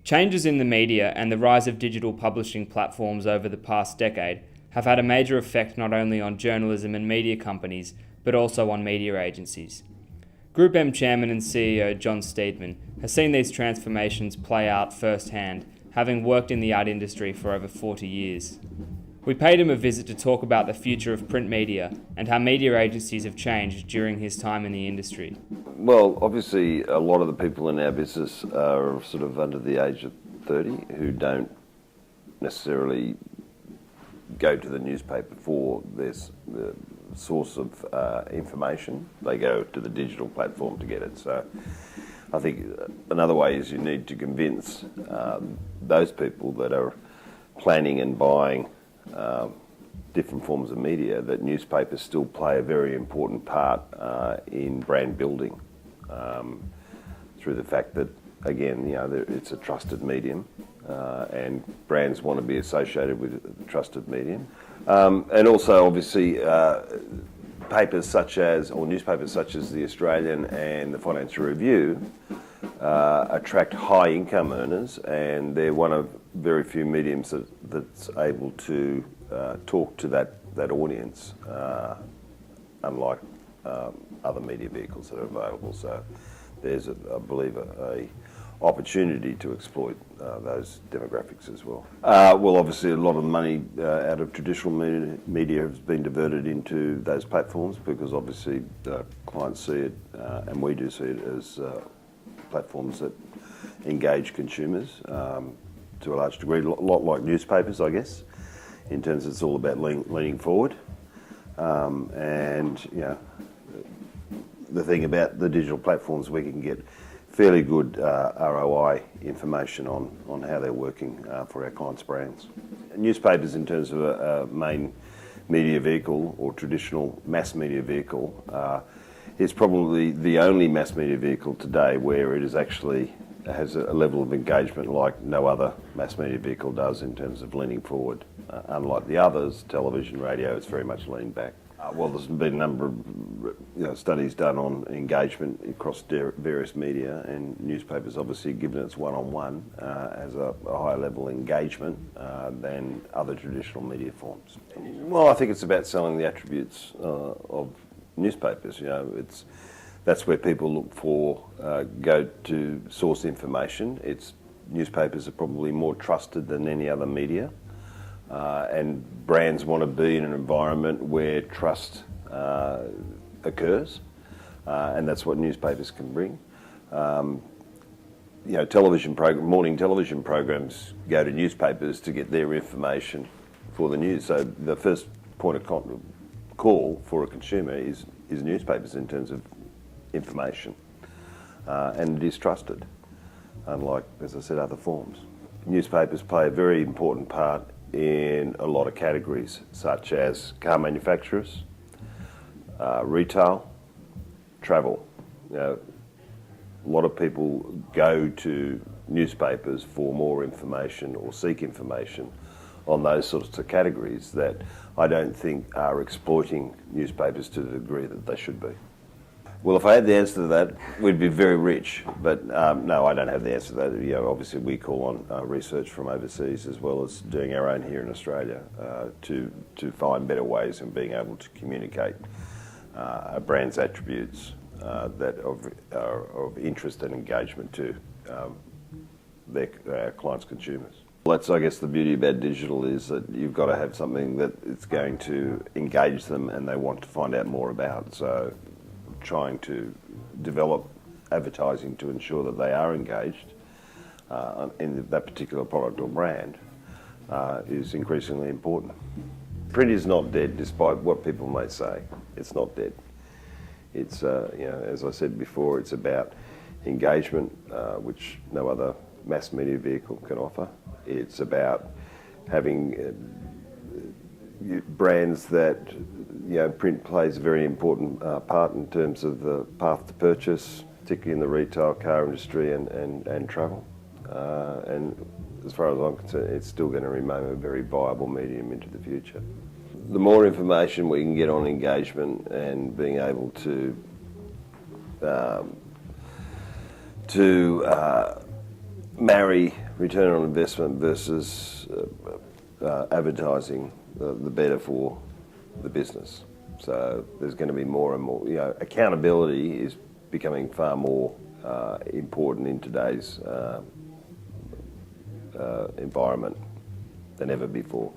Changes in the media and the rise of digital publishing platforms over the past decade have had a major effect not only on journalism and media companies, but also on media agencies. GroupM Chairman and CEO John Steedman has seen these transformations play out firsthand, having worked in the art industry for over 40 years. We paid him a visit to talk about the future of print media and how media agencies have changed during his time in the industry. Well, obviously a lot of the people in our business are sort of under the age of 30 who don't necessarily go to the newspaper for the source of information. They go to the digital platform to get it. So I think another way is you need to convince those people that are planning and buying different forms of media that newspapers still play a very important part in brand building through the fact that, again, it's a trusted medium and brands want to be associated with a trusted medium. And also, obviously, newspapers such as The Australian and the Financial Review attract high income earners, and they're one of very few mediums that's able to talk to that audience, unlike other media vehicles that are available. So there's, I believe, a opportunity to exploit those demographics as well. Well, obviously a lot of the money out of traditional media has been diverted into those platforms because obviously clients see it, and we do see it as platforms that engage consumers to a large degree, a lot like newspapers, I guess, in terms of it's all about leaning forward. And the thing about the digital platforms, we can get fairly good ROI information on how they're working for our clients' brands. Newspapers, in terms of a main media vehicle or traditional mass media vehicle, is probably the only mass media vehicle today where it is actually has a level of engagement like no other mass media vehicle does in terms of leaning forward. Unlike the others, television, radio, it's very much leaned back. Well, there's been a number of studies done on engagement across various media, and newspapers obviously, given its one-on-one, has a higher level of engagement than other traditional media forms. Well, I think it's about selling the attributes of newspapers. That's where people look for, go to source information. Newspapers are probably more trusted than any other media. And brands want to be in an environment where trust occurs, and that's what newspapers can bring. Morning television programs go to newspapers to get their information for the news. So the first point of call for a consumer is newspapers in terms of information, and it is trusted, unlike, as I said, other forms. Newspapers play a very important part in a lot of categories, such as car manufacturers, retail, travel. A lot of people go to newspapers for more information or seek information on those sorts of categories that I don't think are exploiting newspapers to the degree that they should be. Well, if I had the answer to that, we'd be very rich. But no, I don't have the answer to that. Obviously, we call on research from overseas as well as doing our own here in Australia to find better ways of being able to communicate a brand's attributes that are of interest and engagement to their clients' consumers. Well, that's, I guess, the beauty about digital is that you've got to have something that it's going to engage them and they want to find out more about. So trying to develop advertising to ensure that they are engaged in that particular product or brand is increasingly important. Print is not dead, despite what people may say. It's not dead. It's, as I said before, it's about engagement, which no other mass media vehicle can offer. It's about having brands that, print plays a very important part in terms of the path to purchase, particularly in the retail, car industry and travel. And as far as I'm concerned, it's still going to remain a very viable medium into the future. The more information we can get on engagement and being able to marry return on investment versus advertising, the better for the business. So there's going to be more and more, accountability is becoming far more important in today's environment than ever before.